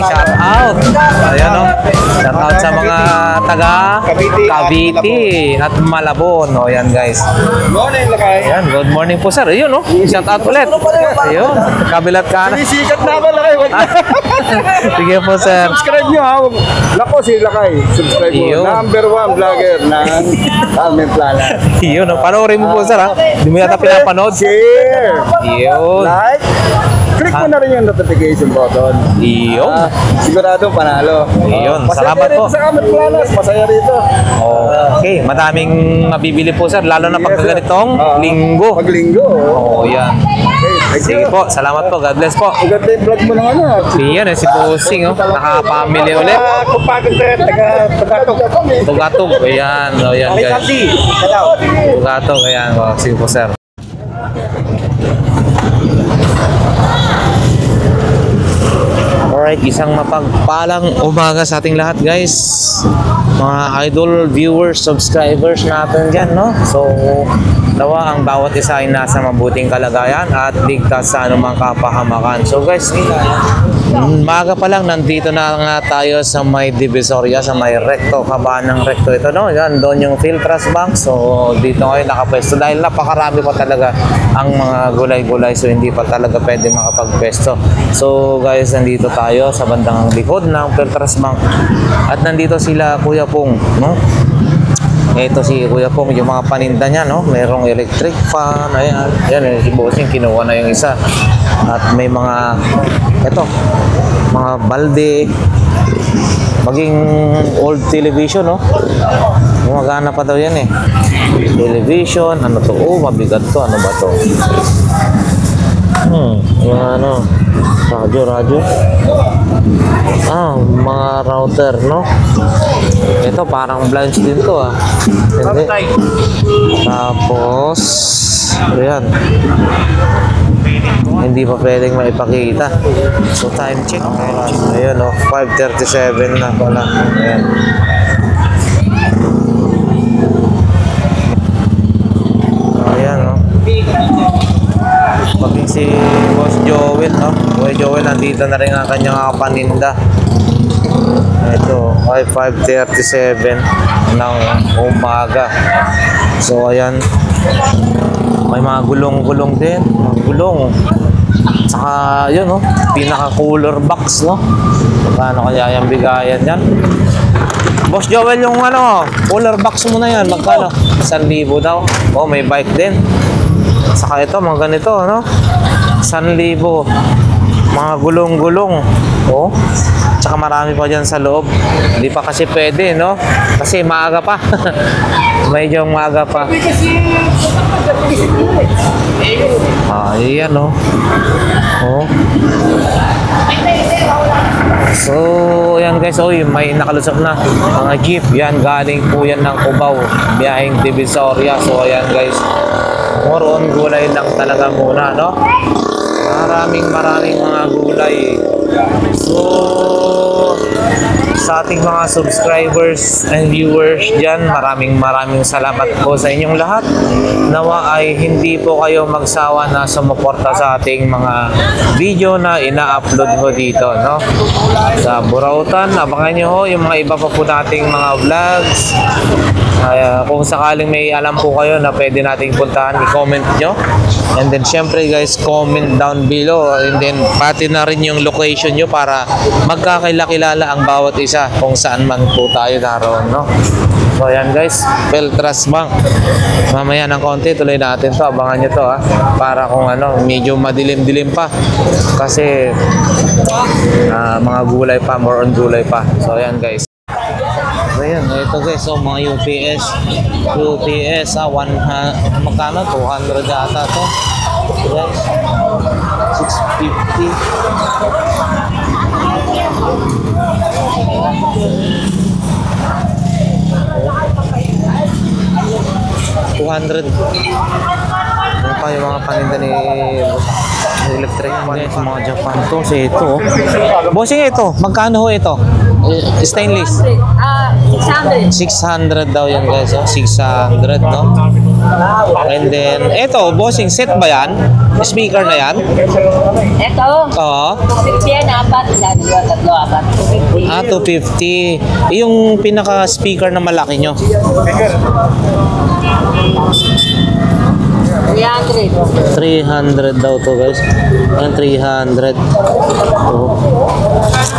shout out. Ayan o. Shout out sa mga taga Cavite at Malabon. O yan guys. Morning, Lakay. Ayan, good morning po sir. Ayun o. Shout out ulit. Ayun. Kabilat ka na. Sikat na ba, Lakay? Sige po sir. Subscribe nyo ha. Lako si Lakay. Subscribe mo. Number 1 vlogger ng Almen Plana. Yun o. Panoorin mo po sir ha. Hindi mo yata pinapanood. Share. Yun. Like. Click mo na rin yung notification button. Yun. Sigurado panalo. Yun. Salamat po. Sa Almen Plana. Masaya rito. Okay. Madaming mabibili po sir. Lalo na pag ganitong linggo. Pag linggo. Oo, yan. Sige po. Salamat po. God bless po. Maganda yung vlog mo ng ano. Yan si Pusing. Nakaka-family ulit. Kupagod tayo. Taga-tugatog. Tugatog. Ayan. Ayan guys. Tugatog. Ayan. Sige po sir. Alright, isang mapagpalang umaga sa ating lahat guys, mga idol, viewers, subscribers natin dyan, no? So, nawa ang bawat isa ay nasa mabuting kalagayan at ligtas sa anumang kapahamakan. So guys, maga pa lang nandito na nga tayo sa may Divisoria, sa may Recto, kabaan ng Recto ito, no? Yan, doon yung Philtras Bank. So, dito ngayon nakapwesto dahil napakarami pa talaga ang mga gulay-gulay, so hindi pa talaga pwede makapagpwesto. So guys, nandito tayo sa bandang likod ng Philtras Bank at nandito sila Kuya Pong, no? Ito si Kuya Pong, yung mga paninda niya, no? Merong electric fan, ayan. Yan, si Bossing, kinuha na yung isa. At may mga, ito, mga balde, maging old television, no? Gumagana pa daw yan, eh. Television, ano to? Oh, mabigat to. Ano ba to? Yung ano, radyo. Mga router, no? Ito parang blanch din to, ah. Hindi. Tapos, ayan. Hindi pa pwedeng maipakita. So, time check. Ayan, no? 5:37 na pala. Ayan. Ayan, no? Paging si Boss Joel, no? Boy Joel, nandito na rin ang kanyang paninda. Ito ay 5:37 ng umaga. So ayan, may mga gulong-gulong din, mga gulong. Saka yun, no? Pinaka cooler box, no? Magkano kaya yung bigayan yan? Boss Joel, yung ano, cooler box mo na yan, magkano? 1,000 daw. Oh, may bike din. Saka ito, mga ganito, no? 1,000. Mga gulong-gulong. Oh. Tsaka marami pa dyan sa loob. Hindi pa kasi pwede, no? Kasi maaga pa. Medyo maaga pa. Ayan, no? Oh. So, ayan guys, may nakalusok na mga jeep. Yan, galing po yan ng Cubao, biyaheng Divisoria. So, ayan guys, more on gulay lang talaga muna, no? Maraming mga gulay. So, sa ating mga subscribers and viewers dyan, maraming salamat po sa inyong lahat. Nawa ay hindi po kayo magsawa na sumuporta sa ating mga video na ina-upload ko dito, no? Sa Burautan, abangan nyo ho yung mga iba pa po nating mga vlogs. Kung sakaling may alam po kayo na pwede nating puntahan, i-comment nyo. And then syempre guys, comment down below. And then pati na rin yung location nyo para magkakilala ang bawat isa kung saan man po tayo naroon, no? So ayan guys, Philtras Bank. Mamaya ng konti, tuloy natin to. Abangan nyo to, ha? Para kung ano, medyo madilim-dilim pa. Kasi mga gulay pa, more on gulay pa. So ayan guys. So ayan, ito guys, so mga UPS, magkano? 200 ata to. Guys, 650. 200. Ano pa yung mga paninda ni electric guys, mga Japan to. So ito, bossing, ito magkano ho ito? Stainless 100 600 daw yan guys, oh. 600, no? And then, eto, bossing set ba yan? Speaker na yan? Ito, Oo. 250 yan, 4, 2, 3, 4. Ah, 250. Yung pinaka-speaker na malaki nyo. 300. 300 daw to guys. Yan, 300. Oh.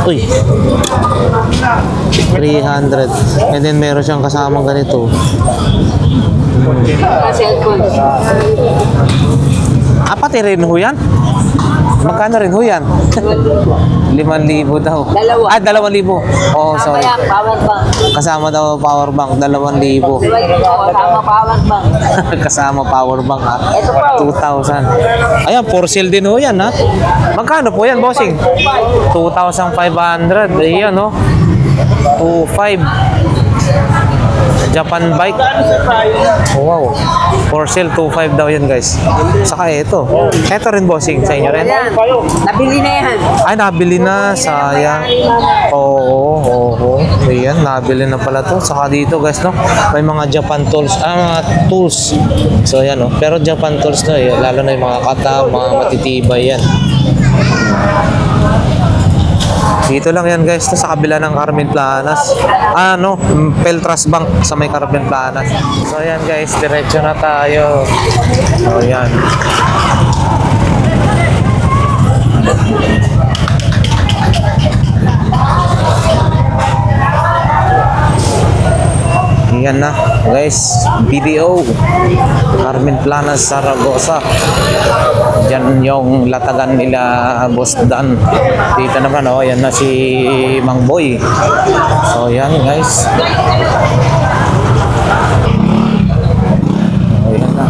Uy. 300. And then meron siyang kasamang ganito. Cellphone. Ah, pati rin ho yan? Magkano rin ho yan? 5,000 daw. Dalawa. Ah, 2,000. Oh, sorry. Kaya power bank. Kasama daw power bank, 2,000. Kasama power bank. Kasama power bank ha. Ito pa. 2,000. Ayan, for sale din ho yan ha. Magkano po yan, bossing? 2,500. Ayan no. 2,500. Japan bike. Oh, wow. For sale, 2,500 daw yan guys. Saka ito. Ito rin bossing sa inyo rin. Ayan. Nabili na yan. Ay, nabili na. Sayang. Oo. Ayan, nabili na pala to. Saka dito guys, no? May mga Japan tools. Ah, mga tools. So, ayan, no? Pero Japan tools na eh. Lalo na yung mga kata, mga matitibay yan. Dito lang yan guys, to sa kabila ng Carmen Planas. Ano, Peltras Bank sa may Carmen Planas. So ayan guys, diretso na tayo. So ayan. Yan na guys, BDO Carmen Planas, Zaragoza. Diyan yung latagan nila Boss Dan. Dito naman oh, yan na si Mang Boy. So yan guys. Oh, yan na.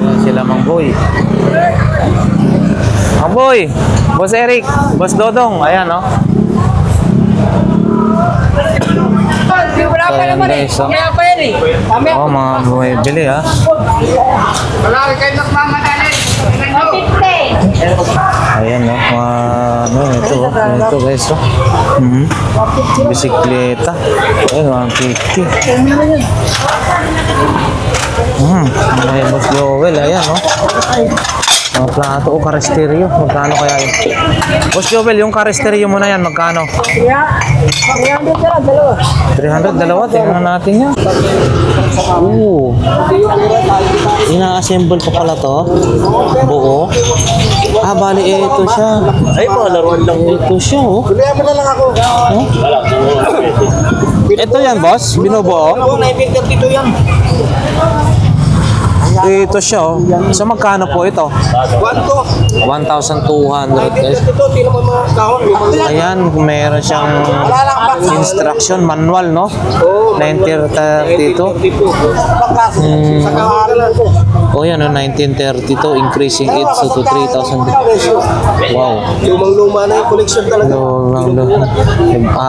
Yan sila Mang Boy. Mang Boy, Boss Eric, Boss Dodong, ayan oh. So yan guys, oh. Oh, mga bumibili ha. Ayan no, ano ito, ito guys oh. Bisikleta. Ayan, 150. May Boss Joel, ayan no. Mga plato o karisteryo, magkano kaya yun? Boss Joel, yung karisteryo mo na yan, magkano? 300 dalawa, tingnan natin yan. Oo. Ina-assemble pa pala to. Buo. Ah, bali ito siya. Ay, laruan lang. Ito siya, oh. Kulihan mo na lang ako. Huh? Ito yan, boss? Binubuo? 1932 yan. Ito siya, oh. So, magkano po ito? 1,200 guys. Ito, tingnan mo mga kahon. Ayan, meron siyang instruction manual, no? 1932. Sa kahalan ko. Oh, yan, no? 1932, increasing it to 3,000. Wow. Lumang-luma na yung collection talaga.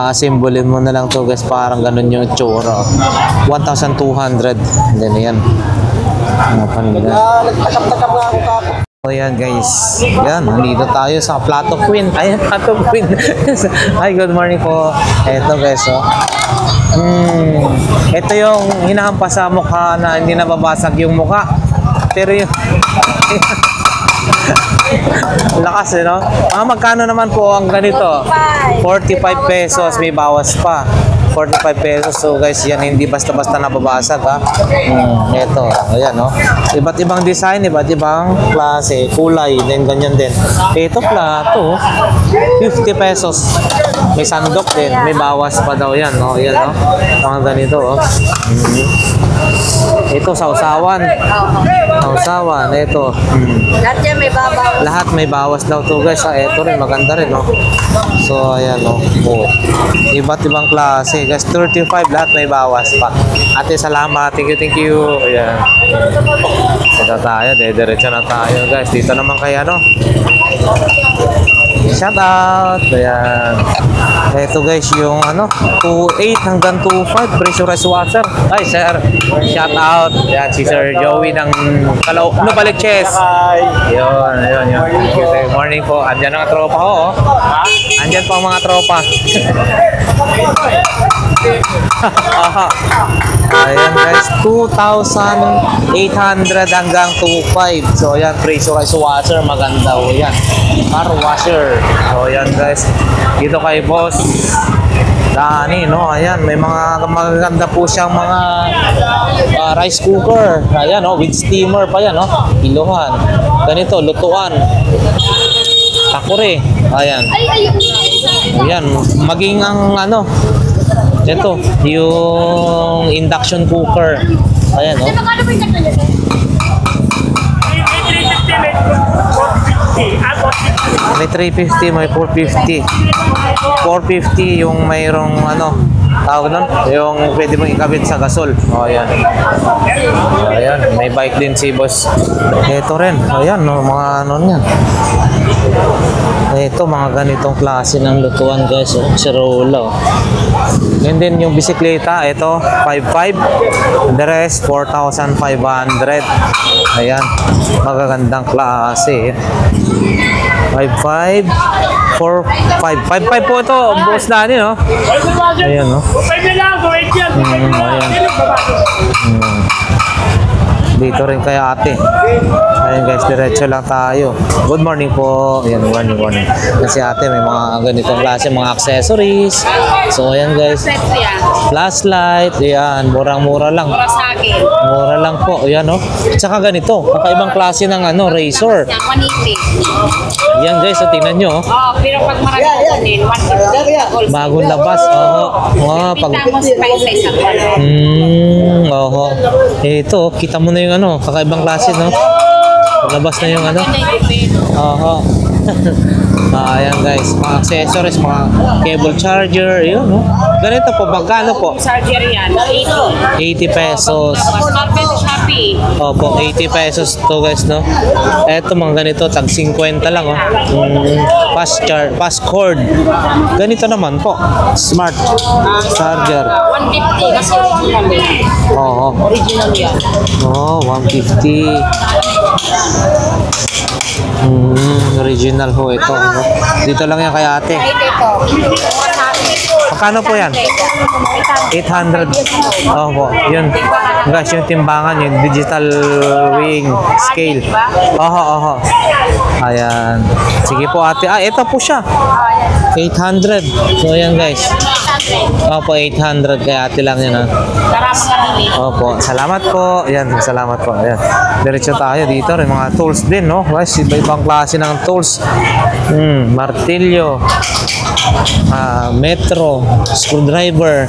Assemble mo na lang to guys, parang ganun yung tsura. 1,200. And then, ayan. Nagtakap-takap nga ako kapag. So yan guys, yan, nandito tayo sa Plato Queen. Ayan, Plato Queen. Hi, good morning po. Eto guys, oh. Ito yung hinahampas sa mukha na hindi nababasag yung mukha. Pero yung lakas eh, no? Magkano naman po ang ganito? 45 pesos, may bawas pa. 45 pesos. So guys, yan hindi basta-basta nababasag ha. Ito, ayan no. Iba't ibang design, iba't ibang klase, kulay, then ganyan din. Ito plato, 50 pesos. May sandok din, may bawas pa daw yan, no. Ayan no. Mga ganito, oh. Ito sausawan. Sausawan, ito. Lahat yan may babaw. Lahat may bawas daw to guys. Ito rin, maganda rin, no. So, ayan, no. Oh. Iba't ibang klase. Guys, 35, lahat may bawas pa. Ate, salamat. Thank you. Ayan. Ito tayo, diretso na tayo, guys. Dito naman kaya, no. Shout out. Ayan. Ito guys, yung ano, 2.8 hanggang 2.5 pressurized water. Ay, sir. Shout out. Ayan, si Sir Joey ng Novaliches. Yun. Good morning po. Andyan ang tropa ko, oh. Andyan po ang mga tropa. Aha. Ayan guys, 2,800 hanggang 2,500. So ayan, pressurized washer, maganda o yan. Car washer. So ayan guys, dito kay Boss Dani, no? Ayan, may mga magaganda po siyang mga rice cooker. Ayan, oh, with steamer pa yan, no? Iluhan. Ganito, lutuan. Takore. Ayan. Ayan, maging ang ano, ito, yung induction cooker. Ayan, oh. May 350, may 450. 450 yung mayroong ano, tawag nun, yung pwede mong ikabit sa gasol. O, ayan. Ayan, may bike din si Boss. Ito rin, ayan, no, mga ano niyan. Ito, mga ganitong klase ng lutuan guys, oh. Cirola, oh. Yun din yung bisikleta, ito 5,500, the rest 4,500. Ayan, magagandang klase. 5,500, 4,500. 5,500 po ito, Boss Dani, no? Ayan, no? Ayan. Dito rin kay ate. Ayan guys, diretso lang tayo. Good morning po. Ayan, morning. Kasi ate may mga ganitong klase, mga accessories. So ayan guys, flashlight. Ayan, murang-mura lang. Mura lang po. Ayan, no? At saka ganito, kakaibang klase ng ano, razor. Ayan guys, so tingnan nyo. Oh, pero pag marami ko din, 150. Bagong labas. Oo. Pag... Oo. Ito, kita mo na yung ano, kakaibang klase, no? Labas na yung ano. Oo. Ayan guys, mga accessories, mga cable charger, yun, no? Ganito po, magkano po? Charger yan, 80. 80 pesos. Market Shopee. Opo, 80 pesos to guys, no? Eto mga ganito, tag 50 lang, oh. Fast cord. Ganito naman po, smart charger. 150 kasi Oo. original yan. Oh, 150. Original ho ito. No? Dito lang yan kay ate. Kahit ito. Magkano po yan? 800. Oh po, yun. Guys, yung timbangan, yung digital weighing scale. Oho. Ayan. Sige po ate. Ah, ito po siya. 800. So ayan guys. Opo, 800 kay ate lang yan, ha. Opo, salamat po. Ayan, salamat po. Ayan. Diretso tayo dito rin mga tools din, no? Guys, iba-ibang klase ng tools. Martilyo. Metro, screwdriver,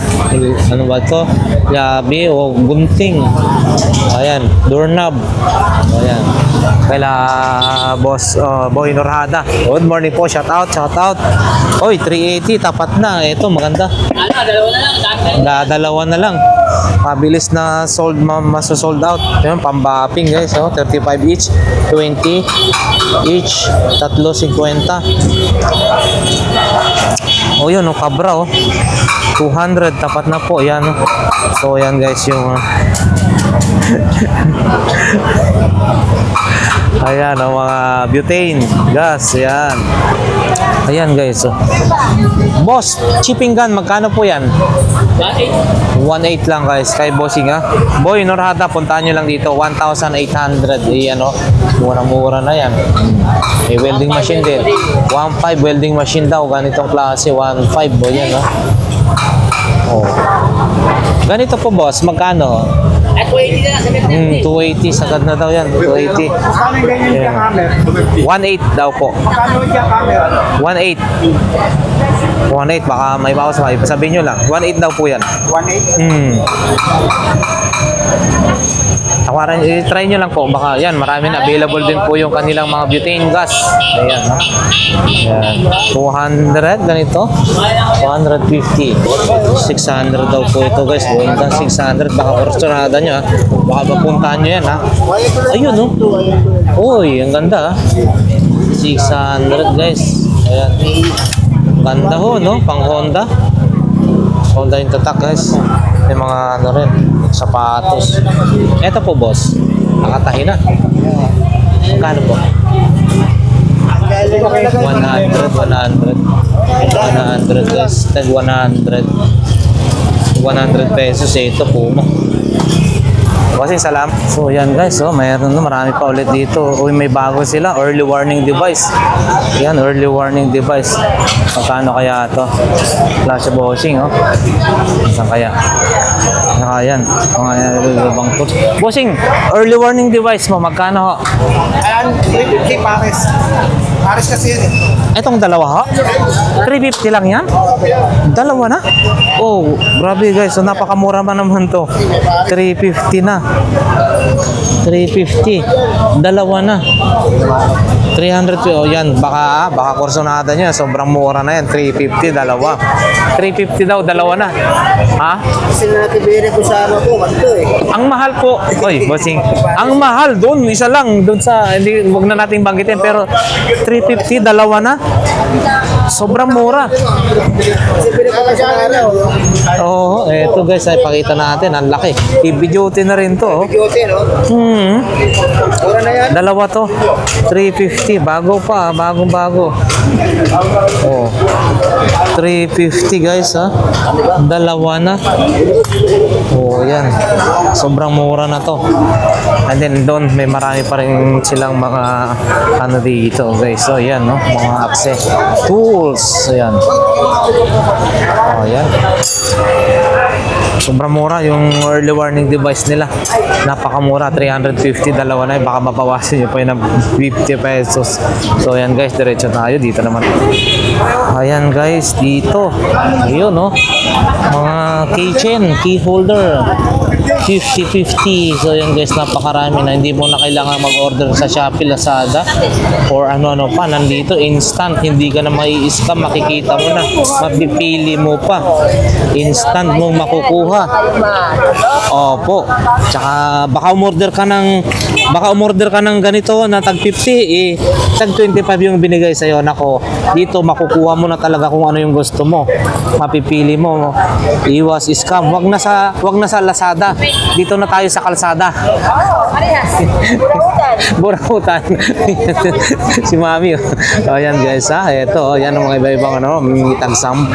ano ba ito? Yabi o gunting. Ayan, doorknob. Ayan. Kaila Boss Boy Norhada. Good morning po, shout out. Oy, 380 tapat na. Ito maganda. Dalawa na lang. Mabilis na sold, maso-sold out. Ayan, pambapping guys, oh, 35 each, 20 each, tatlo 50. Oh yun, oh, kabra, oh. 200, tapat na po, yan. Oh. So yan guys yung ayan, oh, mga butane gas, yan. Ayan guys, oh. Boss, chipping gun, magkano po yan? 1.8 lang guys, kay bossing, ha. Boy Norhada, puntahan nyo lang dito, 1,800. Ayan, oh. Mura-mura na yan. May welding machine din. 1.5 welding machine daw, ganitong klase, 1.5. O yan, oh. Oh. Ganito po boss, magkano? At 280 na lang, sabi natin. 280, sagad na daw yan. 280. Saan yung ganyan Yeah. yung hammer? 1.8 daw po. Magkano yung camera? 1.8. 1.8, baka may bawas pa. Sabihin nyo lang. 1.8 daw po yan. 1.8? Tawaran, try nyo lang po. Baka yan, marami na. Available din po yung kanilang mga butane gas. Ayan, no? Ayan. 200, ganito. 250. 600 daw po ito, guys. Buwan ka 600. Baka orsorada nyo, ha. Baka mapuntahan nyo yan, ha. Ayun, no? Uy, ang ganda, ha. 600 guys. Ayan. Ganda ho, no? Pang Honda. Honda yung tatak guys. May mga ano rin, sapatos. Ito po boss, nakatahi na. Magkano po? 100 guys. Tag 100 pesos ito po mo. Kasi salam. So yan guys, oh, mayroon na marami pa ulit dito. Uy, may bago sila, early warning device. Yan, early warning device. Magkano kaya ito? Flash bossing, oh. Saan kaya? Saka yan, mga bang to. Bossing, early warning device mo, magkano ho? Ayan, 350 pares. Pares kasi yun eh. Etong dalawa ho? 350 lang yan? Dalawa na? Oh, grabe guys, so napakamura man naman to. 350 na. 350. Dalawa na. 300. Oh, yan. Baka kursonada niya. Sobrang mura na yan. 350. Dalawa. 350 daw. Dalawa na. Ha? Kasi natibiri ko sa ano ko, kanto eh. Ang mahal po. Oy, bossing. Ang mahal doon. Isa lang. Doon sa, hindi, wag na nating banggitin. Pero 350. Dalawa na. Sobrang mura. Kasi biri ko sa araw. Oo. Eto guys. Ay, pakita natin. Ang laki. I-videote na rin to. Oh. Beauty, no? Mura na yan. Dalawa to. 350. Bago pa. Bagong-bago. Oh. 350 guys ha. Dalawa na. Oh, yan. Sobrang mura na to. And then doon may marami pa rin silang mga ano dito guys. So yan no. Mga access tools. Ayan. Oh, yan. Sobrang mura yung early warning device nila. Napakamura, 350, dalawa na yun. Baka mapawasin nyo pa yun ng 50 pesos. So ayan guys, diretso tayo. Dito naman. Ayan guys, dito. Ayun no. Mga keychain, key holder. 50-50. So ayan guys, napakarami na. Hindi mo na kailangan mag-order sa Shopee, Lazada or ano-ano pa. Nandito, instant. Hindi ka na mai-scam. Makikita mo na. Mapipili mo pa. Instant mong makukuha. Opo. Tsaka baka umorder ka ng ganito na tag 50 eh tag 25 yung binigay sa iyo. Nako, dito makukuha mo na talaga kung ano yung gusto mo. Mapipili mo. Iwas scam. Wag na sa Lazada. Dito na tayo sa kalsada. Oh, parehas. Burahutan. Si Mami. Oh, yan guys ha. Ito, yan ang mga iba-ibang ano, may tag 10,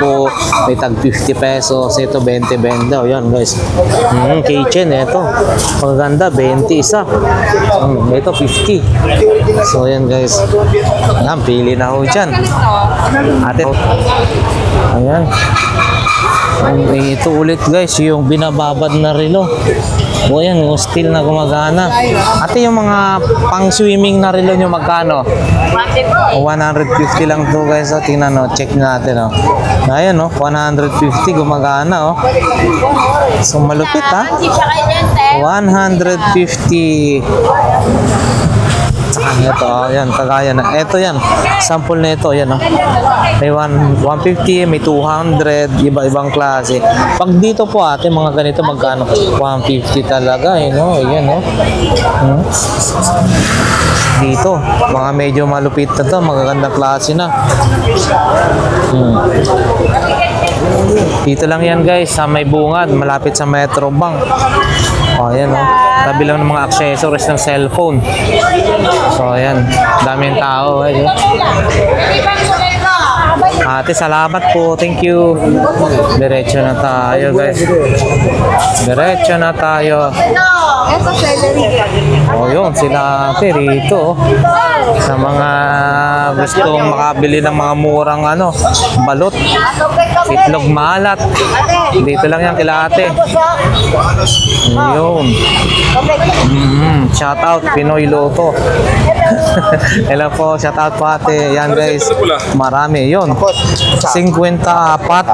may tag 50 pesos, ito 20. Oh, yan guys. Keychain ito. Maganda 20 isa. Ito 50. So yan guys. Yan, pili na ho dyan. Ate. Ayan. Ito ulit guys, yung binababad na relo. O yan, yung steel na gumagana. Ate, yung mga pang swimming na relo nyo magkano? 150 lang to guys. O, tingnan o, check natin o. Ayan o, 150 gumagana o. So malupit ha. 150. Saka ito, yan, kagaya na. Ito yan, sample na ito, yan oh. May 150, may 200, iba-ibang klase. Pag dito po ate, mga ganito magkano? 150 talaga, eh, no? Yan, no? Dito, mga medyo malupit na to, magagandang klase na. Dito lang yan guys, sa may bungad, malapit sa Metro Bank. O, yan o. Tabi lang ng mga accessories ng cellphone. So, ayan. Daming tao. Ate, salamat po. Thank you. Diretso na tayo, guys. Diretso na tayo. O, yun. Sila ate rito. Sa mga gustong makabili ng mga murang ano, balot. Itlog malat. Dito lang yan kila ate. Yun. Shout out Pinoy Loto. Hello po, shout out po ate. Yan guys, marami yun. 54.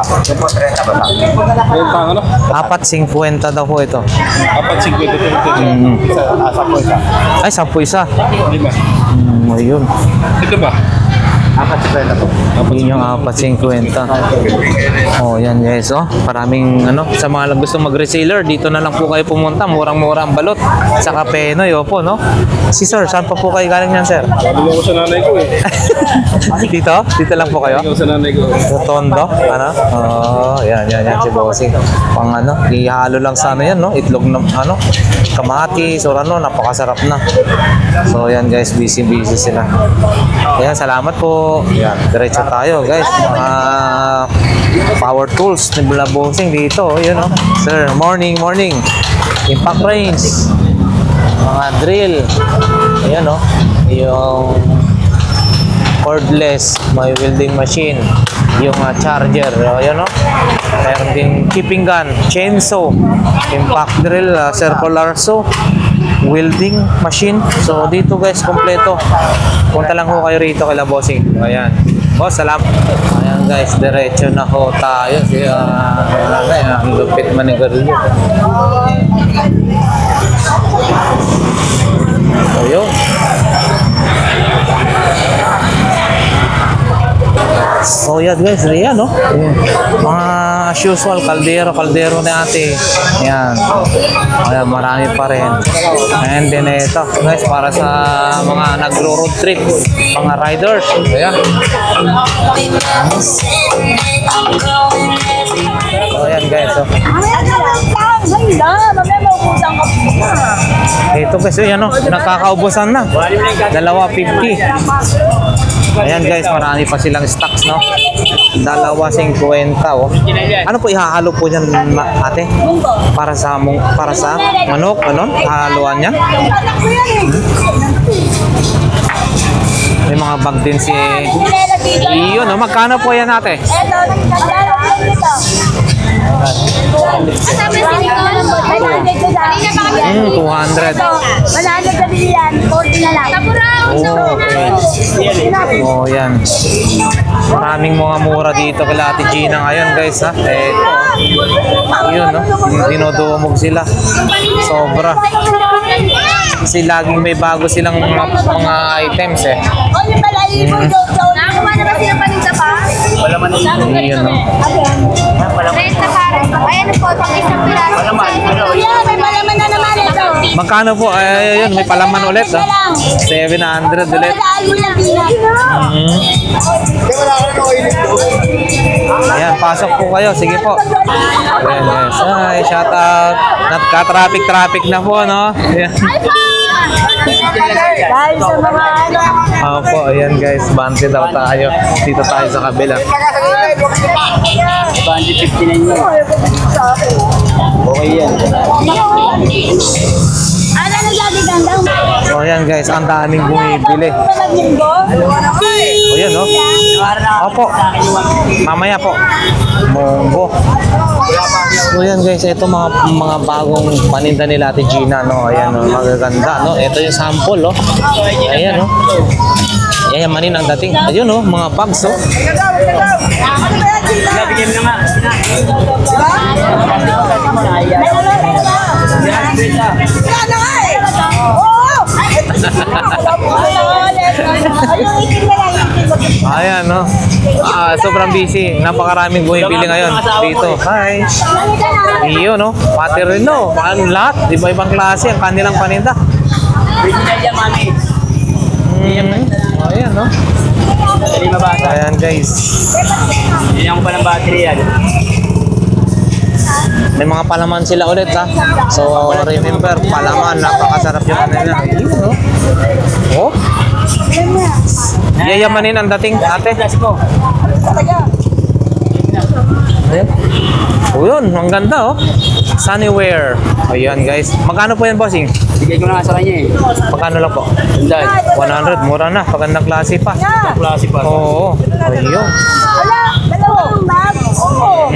Apat 50 daw po ito. Apat 50 Ay, 10 isa. Ayun. Ito ba? Apat 50 po. Yun yung 4.50. Oh, yan guys, oh. Maraming sa mga gusto mag-reseller, dito na lang po kayo pumunta. Murang-mura ang balot. Sa Penoy, opo, no? Si sir, saan pa po kayo galing yan, sir? Sabi ko sa nanay ko eh. Dito? Dito lang po kayo? Sabi ko sa nanay ko. Sa Tondo? Oh, yan si Bossing. Pang ihalo lang sa yan, no? Itlog ng kamatis or napakasarap na. So, yan guys, busy sila. Ayan, salamat po. Yan, diretso tayo, guys. Mga power tools ni Bossing dito, yun, no? Sir, morning. Impact range. Mga drill. Ayan, no? Yung cordless, may welding machine, yung charger, ayan, no? Meron din keeping gun, chainsaw, impact drill, circular saw, welding machine. So dito guys, kompleto. Punta lang ho kayo rito kay Bossing. Ayan. Boss, salam. Ayan guys, diretso na ho tayo. Ang lupit manigarilyo. Ayun. So yan guys, riyan, no? Mga as usual, kaldero ni ate. Yan. Ayan, marami pa rin. And then ito guys, para sa mga nagro-road trip, mga riders. Ayan. So yan guys, oh. Ito guys, yan, no? Nakakaubusan na. 250. Ayan guys, marami pa silang stocks, no? 2.50, oh. Ano po ihahalo po niyan, ate? Para sa manok, haluan niya? May mga bag din si Iyon, no? Magkano po yan, ate? Sabi si Nicole, 200. 100 na bilihan, 40 na lang. Okay. Oh, yan. Maraming mga mura dito kay Ate Gina ngayon, guys, ha? Yun, no? Dinodumog sila. Sobra. Kasi laging may bago silang mga items, eh. Nakakuha na ba sila paninda pa? Wala man Yun, no? Rest na pares. Ayan po, pang isang piraso. Kuya, may malaman na naman ito. Magkano po? Ayun, may palaman ulit, ha? 700 ulit. Saan mo na bilang? Ayan, pasok po kayo. Sige po. Ayan, guys. Ay, shout out. Nagka-traffic na po, no? Ayan. Dahil sa mga Opo, ayan guys. Bante daw tayo. Dito tayo sa kabila. 150 na yun. Okay yan. ano na dati gandang? So ayan guys, ang daming bumibili. O yan, no? Opo. Mamaya po. Munggo. So yan guys, ito mga bagong paninda nila Ate Gina, no? Ayan, no? Magaganda, no? Ito yung sample, no? Ayan, no? Ayan, manin ang dating. Ayun, no? Mga bags, no? Nabigyan na nga. Ayan, no? Sobrang busy. Napakaraming bumibili ngayon dito. Hi. Iyo, no? Pati rin, no? Ang lahat. Iba-ibang klase ang kanilang paninda. Ayan, no? Ayan, guys. Yan ko pa ng battery yan. May mga palaman sila ulit, ha? So, remember, palaman. Napakasarap yung kanila. Iyo, no? Oh? Yayamanin ang dating, ate. Ayan. Oh, yun. Ang ganda, oh. Sunnywear. Ayan, guys. Magkano po yan, bossing? Bigay ko na nga sa kanya eh. Magkano lang po? Dahil. 100. Mura na. Pagandang klase pa. Ang klase pa. Oo. Ayun. Wala, dalawang bag. Oo.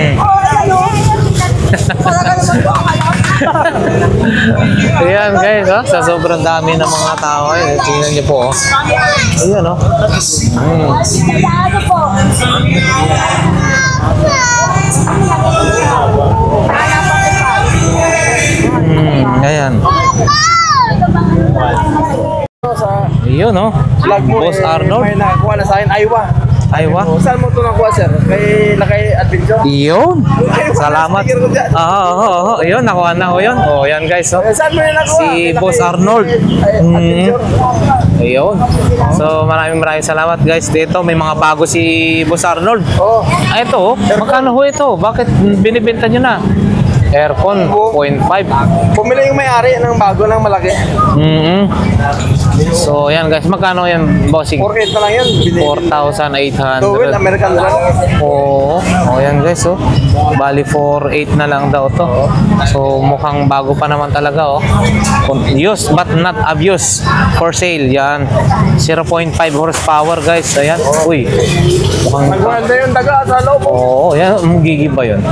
Ayan, guys. Oh. Sa sobrang dami ng mga tao. Tingnan niyo po. Oh. Ayan, oh. Ano po? Ayan. Ayun, oh. Boss Arnold. May nakakuha na sa akin, Aywa. Ay, wa. Saan mo ito nakuha, sir? Kay Lakay Adventure? Yun. Salamat. Sticker ko dyan. Oo. Yun, nakuha na ko yun. Oh, yan guys. Oh. Saan mo yung nakuha? Si Kay Boss Lakay Arnold. Adventure? Ayun. So, maraming salamat guys. Dito, may mga bago si Boss Arnold. Oo. Ay, ito. Magkano ho ito? Bakit binibenta nyo na? Aircon, 0.5. Pumili yung may-ari ng bago ng malaki. So, yan guys. Magkano yan, bossing? 4.8 na lang yan. 4,800. Dowel, American lang. Oo. Yan guys, oh. Bali 4.8 na lang daw to. So, mukhang bago pa naman talaga, oh. Used but not abused. For sale, yan. 0.5 horsepower, guys. Ayan. Uy. Mukhang... Maganda yung daga sa loob. Oo, yan. Gigiba yun.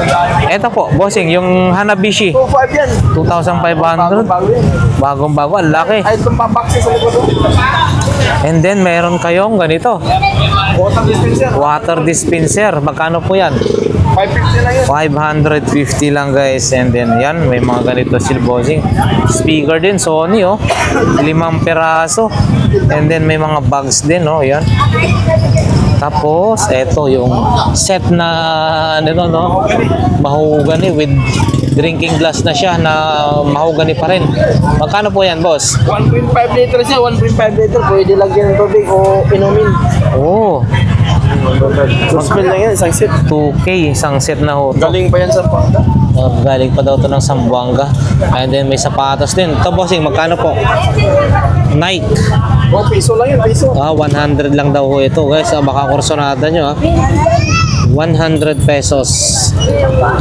Eto po, bossing, yung Hanabishi. 2.5 yan. 2,500. Bago yan. Bagong-bago. Ang laki. Ay, itong papaksi sa likod. And then, meron kayong ganito. Water dispenser. Water dispenser. Magkano po yan? 550 lang yan. 550 lang guys. And then yan, may mga ganito silbosing. Speaker din, Sony oh. 5 peraso. And then may mga bags din oh, yan. Tapos, eto yung set na ano no, mahogany with drinking glass na siya na mahogany pa rin. Magkano po yan, boss? 1.5 liter siya, 1.5 liter. Pwede lagyan ng tubig o inumin. Oh, Suspend lang yan, isang set. 2K, isang set na ho. Galing pa yan sa pangka. Galing pa daw to ng Zamboanga. And then may sapatos din. Ito, bossing, magkano po? Nike. Oh, piso lang yan, piso. 100 lang daw ho ito guys. Baka kursonada nyo 100 pesos.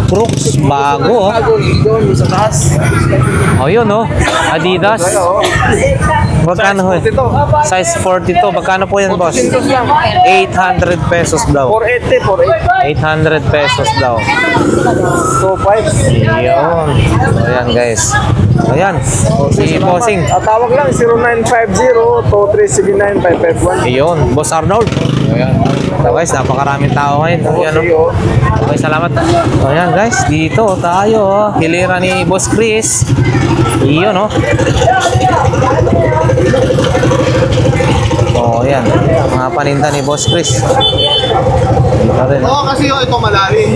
Crooks, bago oh. Bago, doon, sa taas. Oh yun oh. Adidas. Oo. Magkano ho? Size 42. Magkano po yan boss? 800 pesos daw. 480, 800 pesos daw. 480. Yun. Ayan guys. Ayan. Si Bossing. Tawag lang, 0950-2379-551. Ayun. Boss Arnold. Ayan. So guys, napakaraming tao ngayon. Ayan oh. Okay, salamat. So ayan guys, dito tayo oh. Hilira ni Boss Chris. Iyon oh. Oh, ayan. Mga paninda ni Boss Chris. Dito rin. Oo, kasi ito malalim.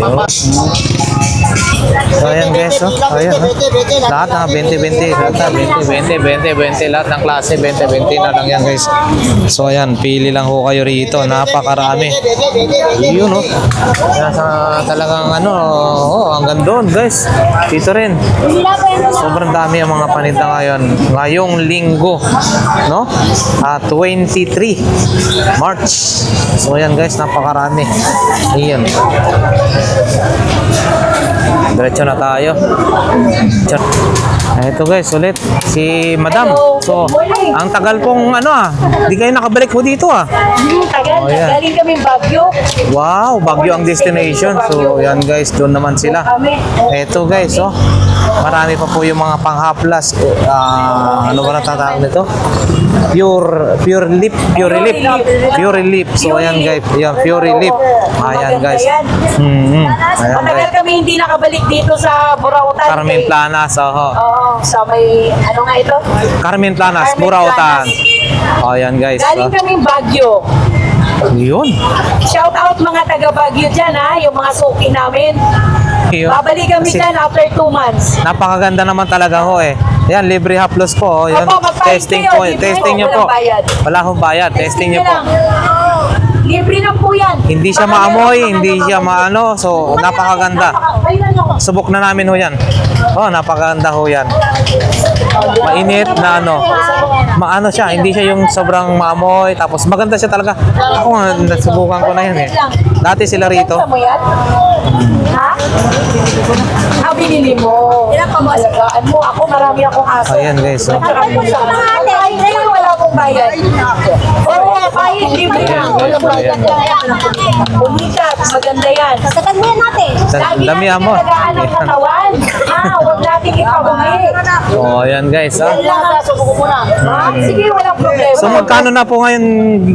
So ayan guys oh. Ayan oh. Lahat na 20-20. Lahat na 20-20. Lahat ng klase 20-20 na lang yan guys. So ayan, pili lang ho kayo rito. Napakarami. Yun oh. Ayan sa talagang ano oh, hanggang doon guys. Dito rin. Sobrang dami ang mga paninda ngayon. Ngayong linggo, no? 23 March. So ayan guys, napakarami. Ayan. Diretso na tayo. Ito guys, ulit si Madam. So, ang tagal pong ano di kayo nakabalik po dito Tagal, Oh, yeah. galing kami Baguio. Wow, Baguio ang destination. So, yan guys, doon naman sila. Ito guys, oh. Marami pa po yung mga panghaplas. Ano ba natatawag nito? Pure lip. So, ayan guys. Ayan, pure lip. Ayan guys. Ayan Matagal guys. kami hindi nakabalik dito sa Burautan. Carmen Planas, Oo, sa may, ano nga ito? Carmen Planas, Carmen Burautan. Planas. Ayan guys. Galing kami Baguio. Yun. Shout out mga taga Baguio dyan yung mga suki namin. Yun. Babalik kami Kasi dyan after 2 months. napakaganda naman talaga ho eh. Yan, libre haplos po. Yan. Opo, magbayad Testing kayo. po. Libre Testing po, nyo po. walang bayad. Wala akong bayad. Testing nyo po. lang. Libre lang po yan. Hindi siya Baka maamoy, meron hindi mga siya ano, maano. So, napakaganda. Ayun lang. Subok na namin ho yan. Oh, napakaganda ho yan. Mainit na ano. Maano siya, hindi siya yung sobrang maamoy. Tapos maganda siya talaga. Ako nga, nasubukan ko na yan eh. Dati sila rito. Mo yan? Ha? Binili mo. Ilang ka mo? Alagaan mo. Ako, marami akong aso. Ayan guys. Oh. Ngayon wala akong bayad. Oo, bayad. Libre lang. Walang bayad. Umikat. Maganda yan. Tatagmihan natin. Lagi Damihan natin mo. alagaan ang katawan. Huwag natin natin ipabuli. Oh, ayan guys, ha? Yan lang ang subuko muna. Sige, walang problema. So magkano na po ngayon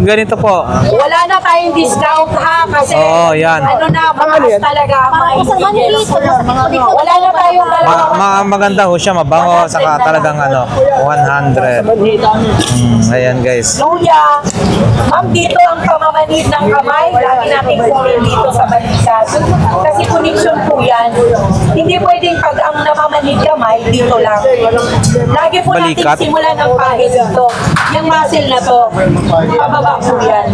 ganito po? Wala na tayong discount ha, kasi Oo, yan. ano na, mataas talaga ang mga ingredients. Wala na tayong Maganda ho siya, mabango, saka talagang 100. Ayan guys. Luya. Ma'am, dito ang pamamanid ng kamay. Lagi natin kunin dito sa balikat. Kasi connection po yan. Hindi pwedeng pag ang namamanid kamay, dito lang. Lagi po Balikat? natin simulan ng pahid dito. Yung muscle na to, pababa po yan.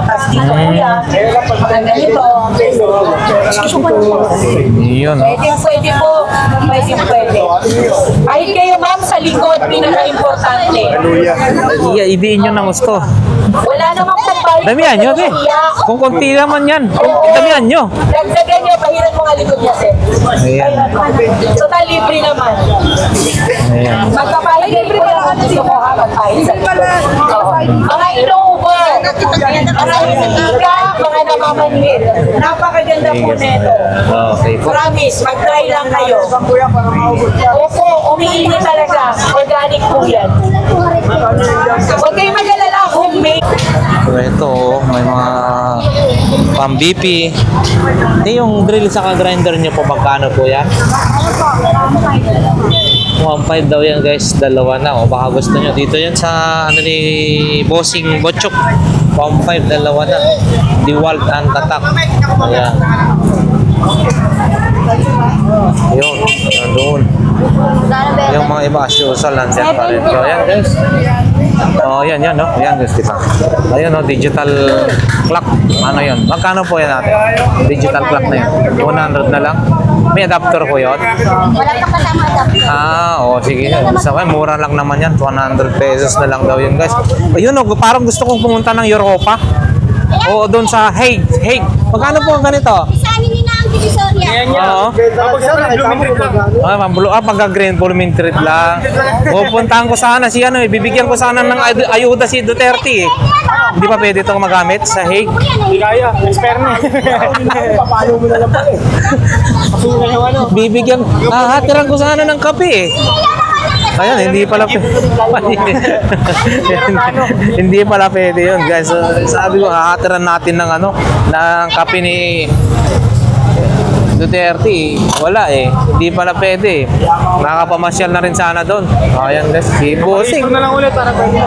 Tapos dito po yan. Mga ganito. Yun, no? Pwede po. Pwede. Kahit kayo ma'am sa likod, pinaka-importante. Idiin nyo ng gusto. Wala namang pagbayad. Damihan nyo, okay? Kung konti naman yan, damihan nyo. Dagdagan nyo, pahiran mo nga likod niya, sir. Ayan. Total libre naman. Ayan. Magpapahid libre pa lang gusto mo ha, magpahid sa likod. Mga inuubo, mga hinika, mga namamanhid. Napakaganda po neto. Okay po. Promise, mag-try lang kayo. Opo, umiinit talaga. Organic po yan. Huwag kayong mag-alala, homemade. So ito, may mga pang-BP. Yung drill sa grinder nyo po, magkano po yan? 1.5 daw yan guys, dalawa na. O baka gusto nyo. Dito yan sa ni Bossing Botchok. 1.5, dalawa na. DeWalt and Tatak. Ayan. Yun, nandun. Yung mga iba, usual, nandyan pa rin. So, ayan guys. Oh, yan, no? Ayan guys, diba? Ayan, no? Digital clock. Ano yun? Magkano po yan natin? Digital clock na yun. 100 na lang. May adapter ko yun. Wala pa kasama daw. Sige. Mura lang naman yan. 100 pesos na lang daw yun guys. Ayun, no? Parang gusto kong pumunta ng Europa. O doon sa Hague. Magkano po ang ganito? Isanin niyo na ang divisoria. Oo. Pagka-green blooming treat lang. Pupuntahan ko sana si bibigyan ko sana ng ayuda si Duterte eh. Hindi pa pwede itong magamit sa Hague. Hindi kaya, expert na. Papalo mo na lang pala eh. Pasunan yung Bibigyan, hatiran ko sana ng kape eh. Ayan, hindi pala hindi pala pwede yun guys. So, sabi ko, hahatiran natin ng ng kape ni Duterte. Wala eh. Hindi pala pwede. Nakapamasyal na rin sana doon. Ayan guys, si Bossing. na lang ulit para pwede.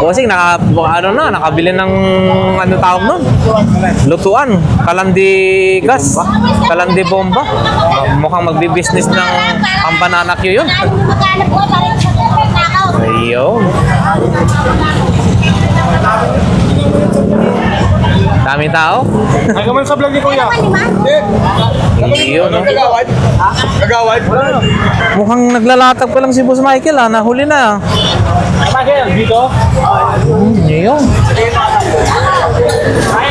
Bossing, nakabili ng tawag nun? Lutuan. Kalandi gas. Kalandi bomba. Mukhang magbi-business ng pambananakyo yun. Magkano po? Parang sa takaw. Ayun. Dami tao? Hanggang sa vlog ni Kuya. Ayun, no? Kagawad? Kagawad? Mukhang naglalatag pa lang si Boss Michael, nahuli na. Michael, dito? Ayun.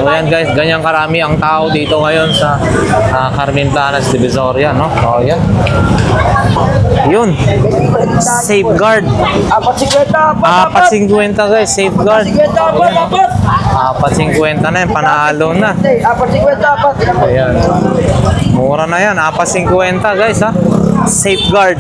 So yan guys, ganyan karami ang tao dito ngayon sa Carmen Planas, Divisoria, no? So yan. Yun. Safeguard. 4.50 guys, safeguard. 4.50 na yan, panalo na. Ayan. Mura na yan, 4.50 guys ha. Safeguard.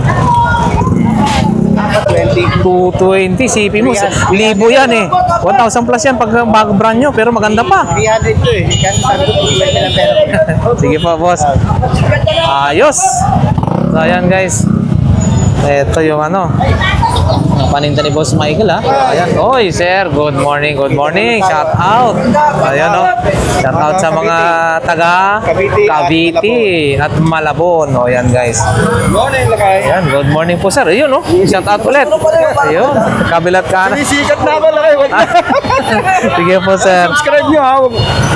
220, CP mo. Libo yan eh. 1,000 plus yan pag bago brand nyo, pero maganda pa. 300 to eh. Sige pa boss. Ayos. So ayan guys. Ito yung paninda ni Boss Michael ha. Ayan. Oy sir, good morning. Shout out. Ayan shout out sa mga taga Cavite at Malabon. O yan guys. Morning, Lakay. Ayan, good morning po sir. Ayun shout out ulit. Ayun, kabilat ka na. Sikat na ako, Lakay. Sige po sir. Subscribe nyo ha.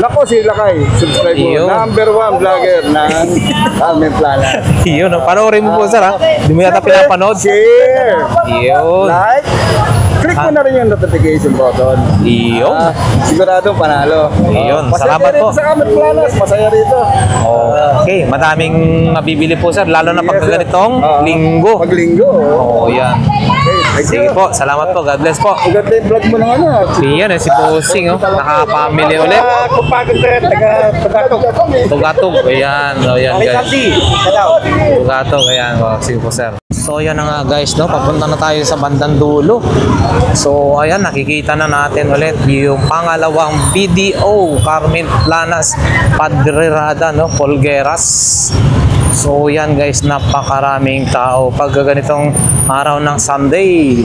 Lako si Lakay. Subscribe mo. Yun. Number 1 vlogger ng Carmen Planas. Yun, panoorin mo po sir ha. Hindi mo yata pinapanood. Share. Yun. Like. Click mo na rin yung notification button. Yun. Siguradong panalo. Yun, Masaya salamat rito po. sa Carmen Planas. Masaya rito. Okay, madaming mabibili po sir, lalo na pag ganitong linggo. Paglinggo. Oo, yan. Okay, Sige po, salamat po. God bless po. Maganda yung vlog mo ng ano. Iyan si Bossing, oh. Naka-family ulit. Kupagod rin, taga-tagatog. Tugatog. Ayan, ayan guys. Tugatog, ayan. Oh, sige po, sir. So, ayan na nga guys, no? Papunta na tayo sa bandang dulo. So, ayan, nakikita na natin ulit yung pangalawang BDO, Carmen Planas, Padre Rada, no? Polgueras. So, yan guys, napakaraming tao pag ganitong araw ng Sunday.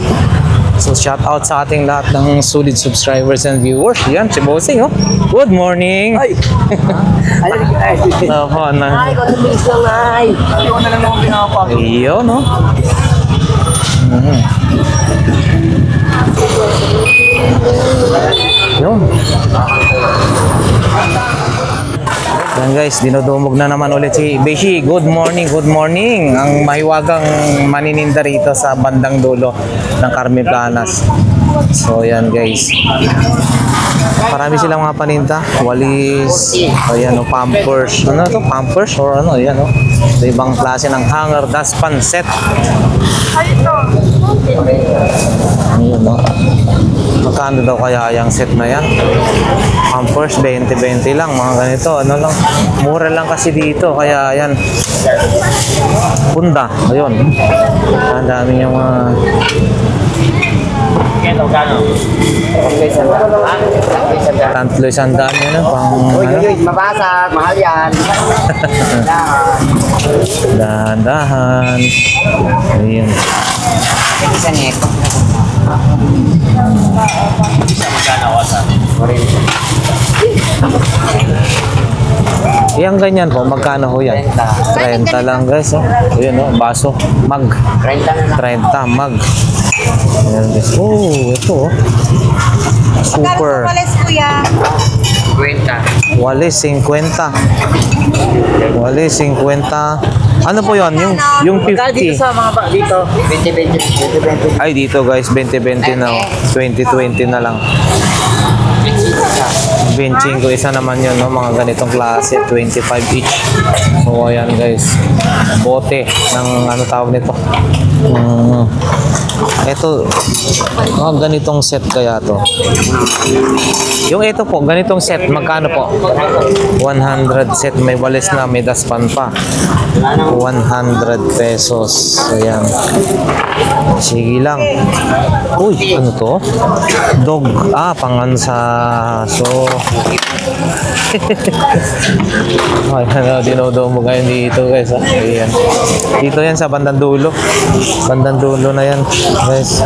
So, shout out sa ating lahat ng solid subscribers and viewers. Yan, si Bossing, oh. Good morning. Ay! Opo, na. Ay, kontumis lang ay. Ayun na lang akong pinapag. Iyo, no? Yun. Yan guys, dinudumog na naman ulit si Beshi. Good morning, good morning. Ang mahiwagang manininda rito sa bandang dulo ng Carmen Planas. So yan guys. Marami silang mga paninda. Walis, ayan o, pampers. Ano to? Pampers or ano? Ayan o. Ito ibang klase ng hanger, dustpan set. Ayun o. Magkano daw kaya yung set na yan? Pampers, 20-20 lang. Mga ganito. Ano lang. Mura lang kasi dito. Kaya yan. Punda. Ayun. Ang dami yung mga... Tantlo isang daan yun, pang ano? Mabasag, mahal yan. Dahan-dahan. Ayun. Isa niya. Yang ganyan po, magkano ho yan? 30 lang guys. Oh. Ayun o, baso. Mag. 30 mag. Ayan guys. Oh, ito oh. Super. Walis kuya. Walis 50. Walis 50. Ano po yon? Yung 50. Dito sa mga dito. 20-20. Ay dito guys, 20-20 na oh. 20-20 na lang. Benching ko isa naman yun, no? Mga ganitong klase, 25 each. So ayan guys, bote ng ano tawag nito. Ito, mga ganitong set kaya to. Yung ito po, ganitong set, magkano po? 100 set, may walis na, may daspan pa. 100 pesos. Ayan. Sige lang. Uy, ano to? Dog. Ah, pangan sa... So... Ay, ano, dinodo mo ngayon dito guys. Ah. Ayan. Dito yan sa bandang dulo. Bandang dulo na yan guys.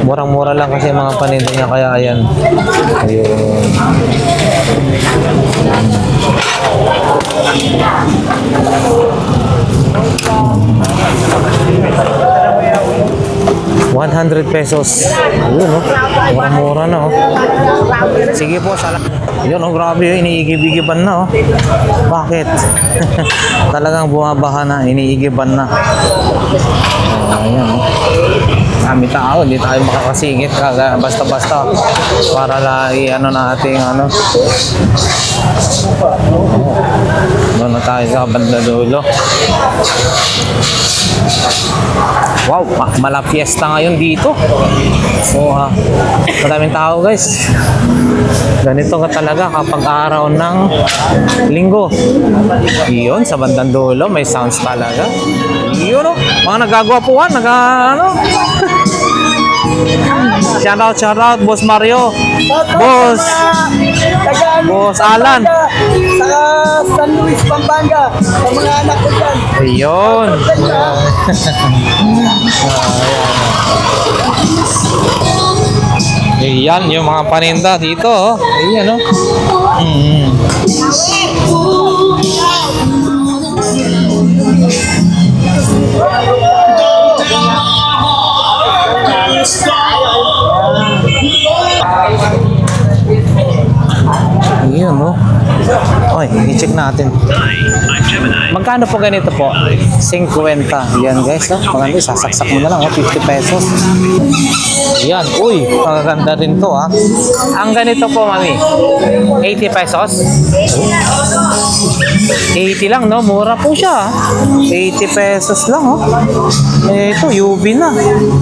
Murang-mura lang kasi mga paninda niya kaya ayan. Ayun. 100 pesos. Ayun, no? Mura-mura na, oh. Sige po, salamat. Yun, oh, grabe, iniigib-igiban na, oh. Bakit? Talagang bumabaha na, iniigiban na. Ayan, oh. Kami tao, hindi tayo makakasingit basta-basta para ano natin, ano. Doon na tayo sa banda dulo. Wow, mala fiesta ngayon dito. So, maraming tao guys. Ganito ka talaga kapag araw ng linggo. Iyon, sa bandang dulo, may sounds talaga. Iyon, oh, mga nagagwapuhan, ano. Shout out, Boss Mario. Boss Alan. Sa San Luis, Pampanga. Sa mga anak ko dyan. Ayun. Ayan, yung mga paninda dito, oh. Ayan, oh. Ayan, oh. Oy, i-check natin. Magkano Magkano po ganito po? 50. Yan guys, oh. Maganda, sasaksak mo na lang, oh. 50 pesos. Yan, uy, magaganda rin to, ah. Ang ganito po, mami, 80 pesos. 80 lang, no? Mura po siya, ah. 80 pesos lang, oh. Ito, UV na.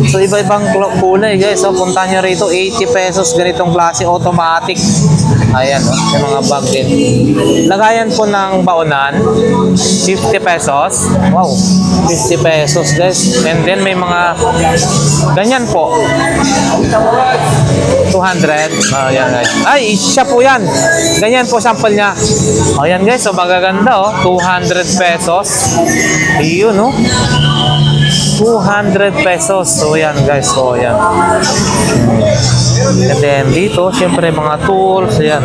So, iba-ibang kulay, guys. So, punta nyo rito, 80 pesos, ganitong klase, automatic. Ayan, oh. May mga bag din. Lagayan po ng baonan, 50 pesos. Wow, 50 pesos, guys. And then, may mga ganyan po. 200. Ayan, guys. Ay, siya po yan. Ganyan po sample niya. Ayan, guys. So, magaganda, oh. 200 pesos. Iyon, oh. 200 pesos. So, yan, guys. So, yan. And then, dito, siyempre, mga tools. Ayan.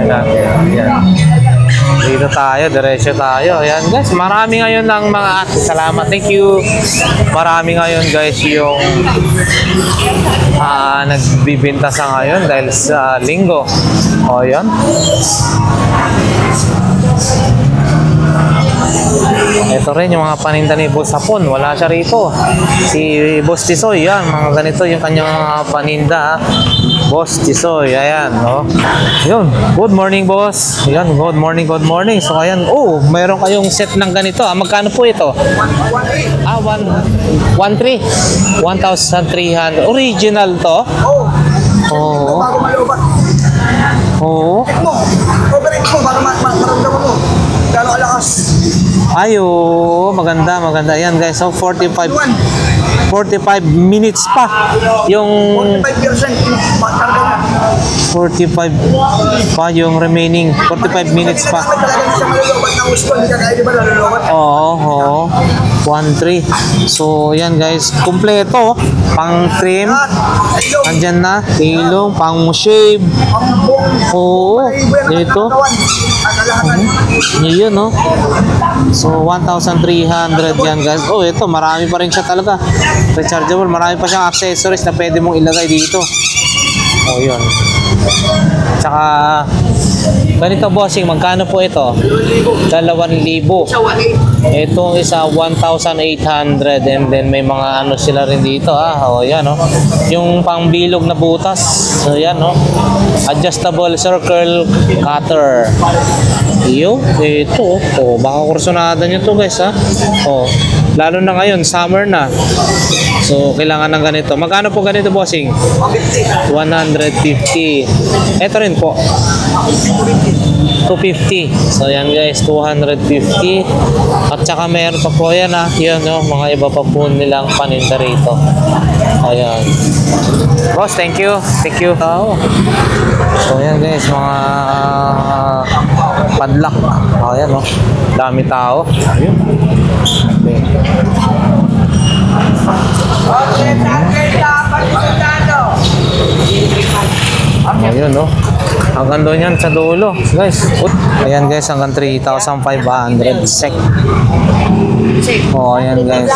Ayan. Dito tayo, diretso tayo. Ayan, guys. Marami ngayon ng mga salamat. Thank you. Marami ngayon, guys, yung nagbibinta sa ngayon dahil sa linggo. O, ayan. Ito rin yung mga paninda ni Boss Hapon. Wala siya rito. Si Boss Tisoy, yan. Mga ganito yung kanyang mga paninda. Boss Tisoy, ayan. No? Yun. Good morning, boss. Yan. Good morning, good morning. So, ayan. Oh, mayroon kayong set ng ganito. Magkano po ito? 1,300. 1,300. Original to? Oo. Bago malubat. Oo. Mo, overrate mo, para maramdaman mo. Gano'ng kalakas. Ayo, maganda, maganda. Yan guys, so 45 minutes pa. Yung 45% yung karga na. 45 pa yung remaining 45 minutes pa. Kaya talaga siya malulubat ng gusto. Hindi ka kaya di ba nalulubat? Oo, 1-3. So, yan guys, kumpleto. Pang trim. Andyan na. Ilong, pang shave. Oo, ito. Yun, no? So, 1,300 yan guys. Oh, ito, marami pa rin siya talaga. Rechargeable, marami pa siyang accessories na pwede mong ilagay dito. Oh, yun. Tsaka, ganito bossing, magkano po ito? 2,000. Itong isa, 1,800. And then, may mga ano sila rin dito, Oh, yan, oh. Yung pangbilog na butas. So, yan, oh. Adjustable circle cutter. Iyo, ito. Oh, baka kursunada nyo to guys, Oh, lalo na ngayon, summer na. So, kailangan ng ganito. Magkano po ganito, bossing? 150. Ito rin po. 250. So, yan guys, 250. At saka meron pa po yan, Yan, mga iba pa po nilang paninda rito. Ayan. Boss, thank you. Thank you. So, yan guys, mga padlock. Ayan, dami tao. Ayun. Ayun, hanggang doon yan sa dulo, guys. Ayan guys, hanggang 3,500 sec. Oh, ayan guys.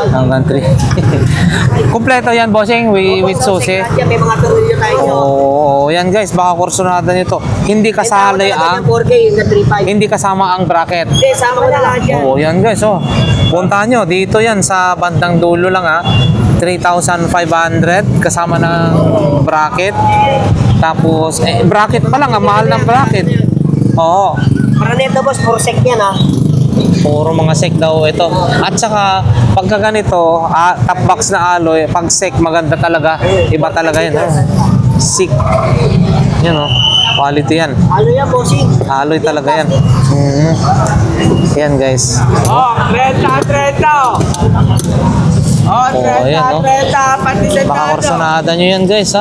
Hanggang 3. Kompleto yan, bossing, with susi. Oh, yan guys, baka kursunada nito. Hindi kasali ang hindi kasama ang bracket. Oh, yan guys, puntahan nyo dito yan sa bandang dulo lang, 3,500 kasama ng bracket. Tapos, bracket pa lang, mahal ng bracket. Oo. Para nito boss, puro sec yan Puro mga sec daw ito. At saka, pagka ganito, top box na alloy, pag sec, maganda talaga. Iba talaga yun. Sec. Yan quality yan. Alloy yan bossing. Alloy talaga yan. Yan guys. Ayan, baka kursunada nyo yan guys,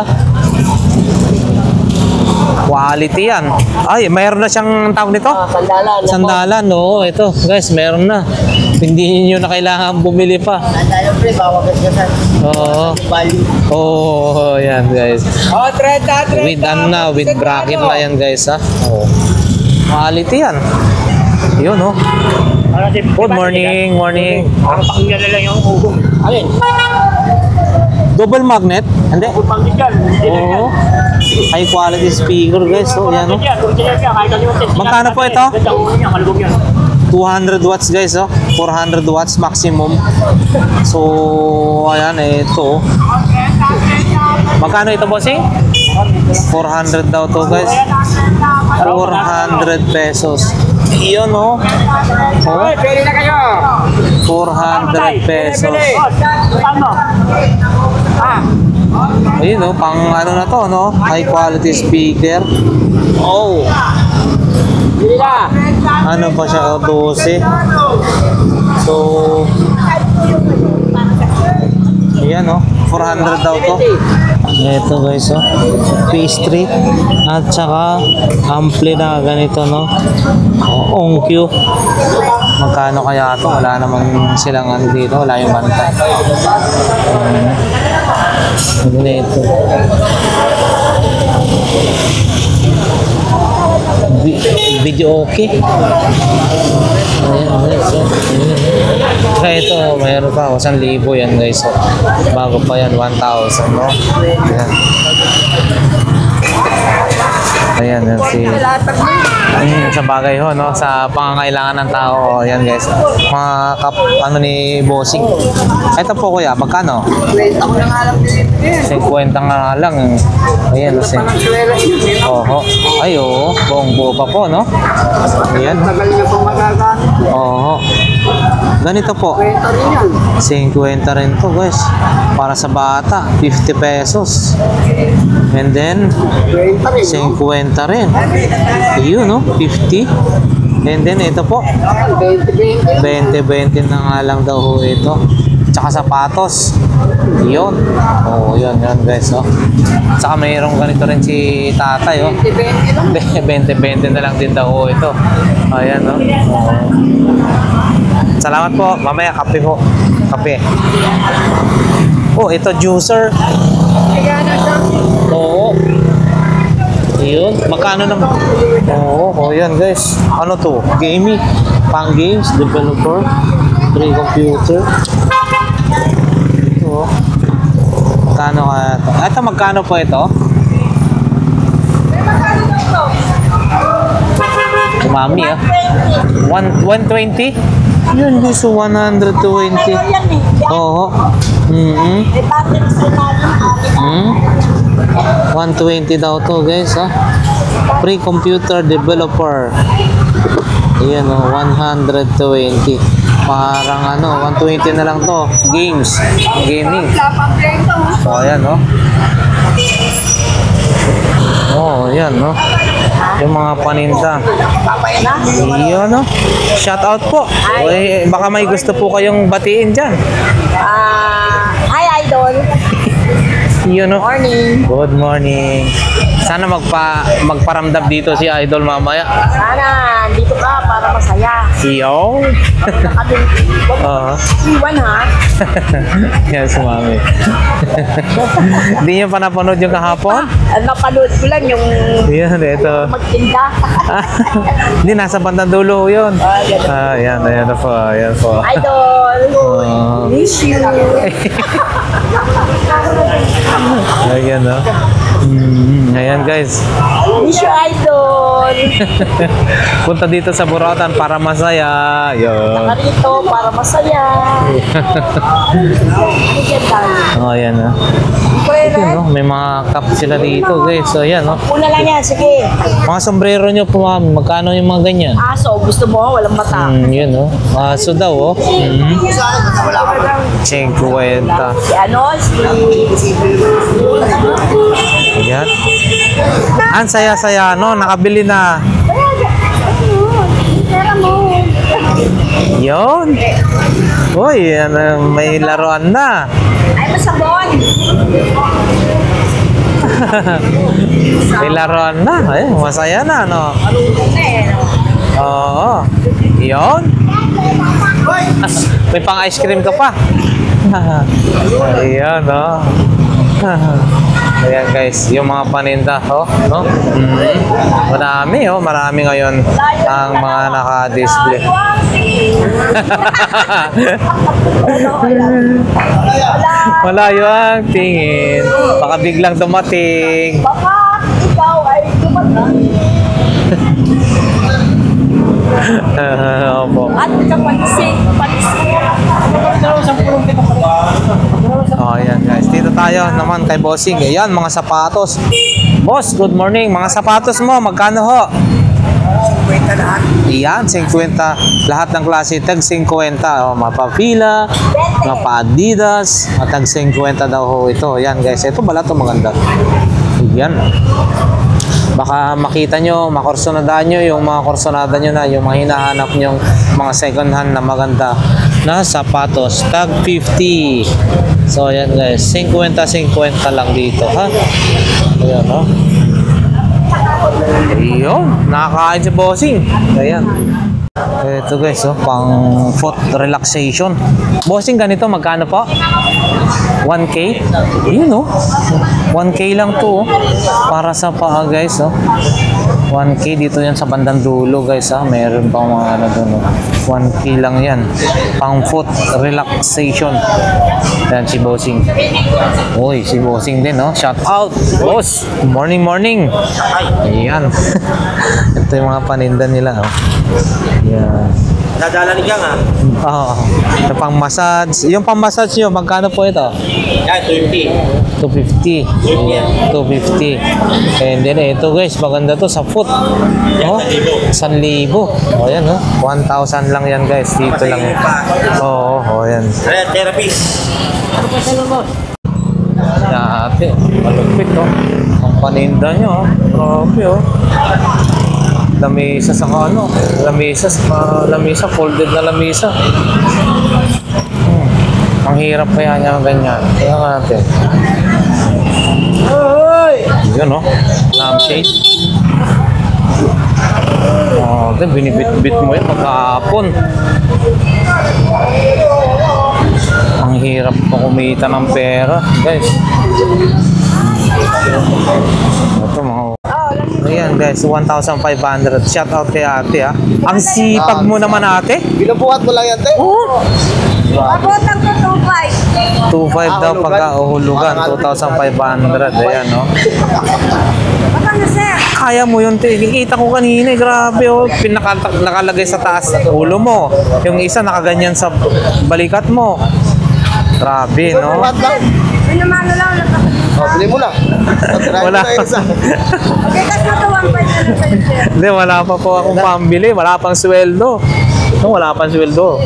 Quality yan. Ay, mayroon na siyang tawag nito? Sandalan. Sandalan, oo. Ito, guys, meron na. Hindi niyo na kailangan bumili pa. Sandalan pre, bawag gasan. Oo, yan guys. With with bracket na yan guys, Quality yan. Yun, Good morning, morning. Parang pakinggan na lang yung hugong. Alin? Double magnet? Hindi. Double magnet yan. Oo. High quality speaker guys. So, yan Magkano Magkano po ito? 200 watts guys, oh. 400 watts maximum. So, ayan, ito. Magkano ito, bossing? 400 daw to guys. 400 pesos. Iyon, oh. Oh. 400 pesos. Ayun, oh. Pang ano na to, no? High quality speaker. Oh. Ano pa siya? 12. So, ayan, oh. 400 daw to. Ito guys, oh. Pastry. At saka ampli na ganito, no? Onkyo. Magkano kaya ito? Wala namang silang ano dito. Wala yung bantay. Ganito. Video okay. Ayan guys, oh. Kaya ito, mayroon pa 1,000 yan guys, oh. Bago pa yan, 1,000, no? Ayan. Ayan, yan si... sa bagay ho, no? Sa pangangailangan ng tao. Oh, yan guys. Mga ano ni Bossing. Ito po kuya, magkano? 50 nga lang. Ayan, kasi. Oho. Ay, oh. Buong buo pa po, no? Ayan. Oho. Ganito po. 50 rin to guys. Para sa bata, 50 pesos. And then, 50 rin. Yun, no? 50. And then, ito po. 20 na nga lang daw ho ito. Tsaka sapatos. Yun. Oh, yun guys, oh. Tsaka mayroong ganito rin si tatay, oh. 20 na lang din daw ho ito. Ayan, oh. Salamat po. Mamaya, kape po. Kape. Oh, ito juicer. Oo. Yun. Magkano naman? Oo, yan guys. Ano to? Gaming. Pang games. Developer. Free computer. Ito. Magkano kaya ito? Ito, magkano po ito? Mami, ah. 120? Yun, guys. 120. Oo. 120 daw to guys, ha. Free computer developer. Ayan, oh, 120. Parang ano, 120 na lang to. Games. Gaming. So, ayan, oh. Oh, ayan, no? Yung mga paninda. Iyon, no? Shout out po. Uy, baka may gusto po kayong batiin dyan. Hi, Idol. Yun, no? Morning. Good morning. Sana magparamdam dito si Idol mamaya. Sana, dito ka para masaya. Yo. Oo. Iwan ha. Yes, mami. Hindi niyo pa napanood yung kahapon? Napanood ko lang yung Yan, ito. magtinda. Hindi, nasa bandang dulo yun. Ayan po. Ayan po. Idol. Miss you. Ayan, no? Ayan, guys. Miss you, Idol. Punta dito sa Burautan para masaya. Yun. Saka rito para masaya. Oh, ayan, no? Ito, no? May mga cup sila dito, guys. So, ayan, no? Una lang yan, sige. Mga sombrero nyo po, ma'am. Magkano yung mga ganyan? Aso, gusto mo? Walang mata. Yun, no? Aso daw, oh. 50. Si ano? Ayan. Ang saya-saya, no? Nakabili na. Pera mo. Yun. Uy, ano, may laruan na. Ay, masabon. May laruan na. Ay, masaya na, no? Oo. Yun. May pang ice cream ka pa. Ayan, no? Ayan guys, yung mga paninda, oh, no? Marami ngayon ang mga naka-display. Malayo ang tingin. Baka biglang dumating. Baka ikaw ay dumating. Opo. At kapansin. Oh, ayan guys. Dito tayo naman kay Bossing. Ayan, mga sapatos. Boss, good morning. Mga sapatos mo, magkano ho? 50 lahat. Ayan, 50. Lahat ng klase, tag 50. Oh, mapa Fila, mapa Adidas, tag 50 daw ho ito. Ayan guys, ito pala ito maganda. Ayan. Baka makita nyo, makorsonadaan nyo yung mga korsonada nyo na, yung mga hinahanap nyo, mga second hand na maganda na sapatos. Tag 50. So ayan guys, 50-50 lang dito ha. Ayan o. Ayun, nakakain si Bossing. Ayan. Ito guys, oh, pang foot relaxation. Bossing, ganito magkano po? 1K? Yun oh. 1K lang to oh. Para sa paa guys oh. 1K dito yan sa bandang dulo guys ah. Meron pang mga ano doon oh. 1K lang yan. Pang foot relaxation. Yan si Bossing. Uy, si Bossing din oh. Shout out, boss. Morning, morning. Ayan. Ito yung mga paninda nila oh. Yan. Nadala ni Gang, ha? Oo. Ito pang massage. Yung pang massage nyo, magkano po ito? Yan, 20. 250. Ayan, 250. And then ito guys, maganda to sa foot. Oh, 1,000. O yan, oh. 1,000 lang yan guys. Dito lang yan. Oo, oh, yan. Therapist. Dati, malupit oh. Ang paninda nyo, oh. Grabe oh. Lamesa sa ano, lamesa, folded na lamesa. Ang hirap kaya niya ganyan. Kaya nga natin. Yun oh, lampshade. Oh, then binibit-bit mo yun magkahapon. Ang hirap pa kumita ng pera, guys. Ito mga ayan guys, 1,500. Shout out kay ate ha. Ang sipag mo naman ate. Binubuhat mo lang yan, te. Oo. Abot ang 2.5. 2,500 daw pagka uhulugan. 2,500. Ayan no. Magkano sir? Kaya mo yun te. Kikita ko kanina. Grabe oh. Nakalagay sa taas ulo mo. Yung isa nakaganyan sa balikat mo. Grabe no. Binubuhat lang. Pinamano lang. O, bili mo lang. Wala. Okay, kasi ito 1.5 na lang sa'yo sir. Hindi, wala pa po akong pambili. Wala pang sweldo. No, wala pang sweldo.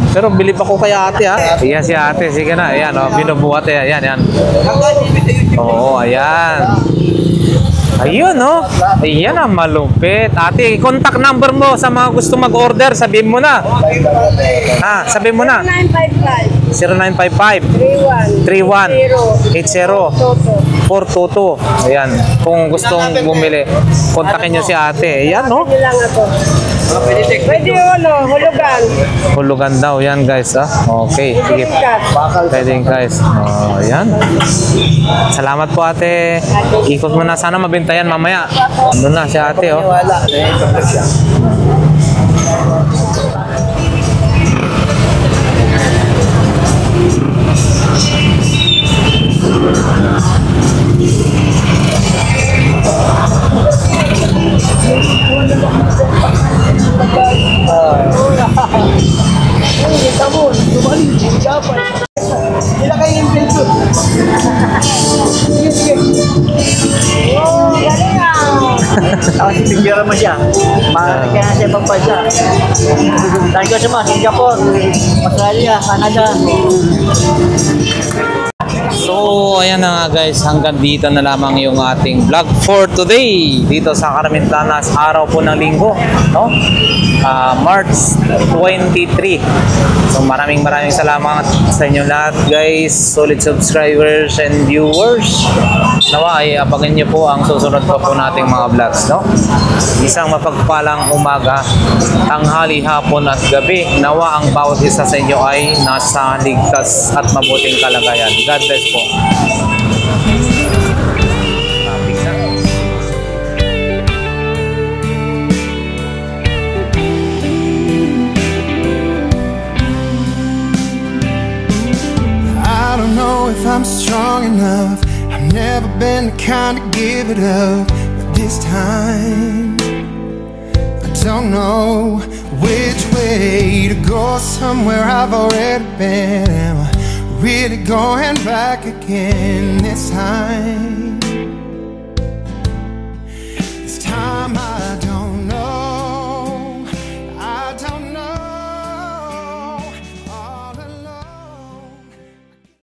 Pero bili pa ko kay ate ha. Ayan si ate. Sige na. Ayan o. Binubuhat eh. Ayan, ayan. Oo, ayan. Ayun no. Ayan ang malupit. Ate, contact number mo sa mga gusto mag-order. Sabihin mo na. Ha, sabihin mo na. 955 0955 31 80 422. Ayan. Kung gustong bumili, kontakin nyo si ate. Ayan no. lang ako. Pwede yun, no? Hulugan. Hulugan daw yan guys ha. Okay, sige. Pwede guys. Ayan. Salamat po ate. Ikot mo na. Sana mabenta yan mamaya. Doon na si ate oh. Sila kayo yung pension. Sige, sige. Oh, galing ah. Tapos pipigyan mo siya. Marami ka na siya pagpasya. Saan ka siya Singapore, Australia, Canada. So, ayan na nga guys, hanggang dito na lamang yung ating vlog for today dito sa Carmenplanas, araw po ng linggo, no? March 23. So, maraming salamat sa inyo lahat guys, solid subscribers and viewers. Nawa ay abangan nyo po ang susunod pa po nating mga vlogs, no? Isang mapagpalang umaga, tanghali, hapon at gabi. Nawa ang bawat isa sa inyo ay nasa ligtas at mabuting kalagayan. God bless po. I don't know if I'm strong enough. I've never been the kind to give it up, but this time I don't know which way to go. Somewhere I've already been. Am I really going back again this time?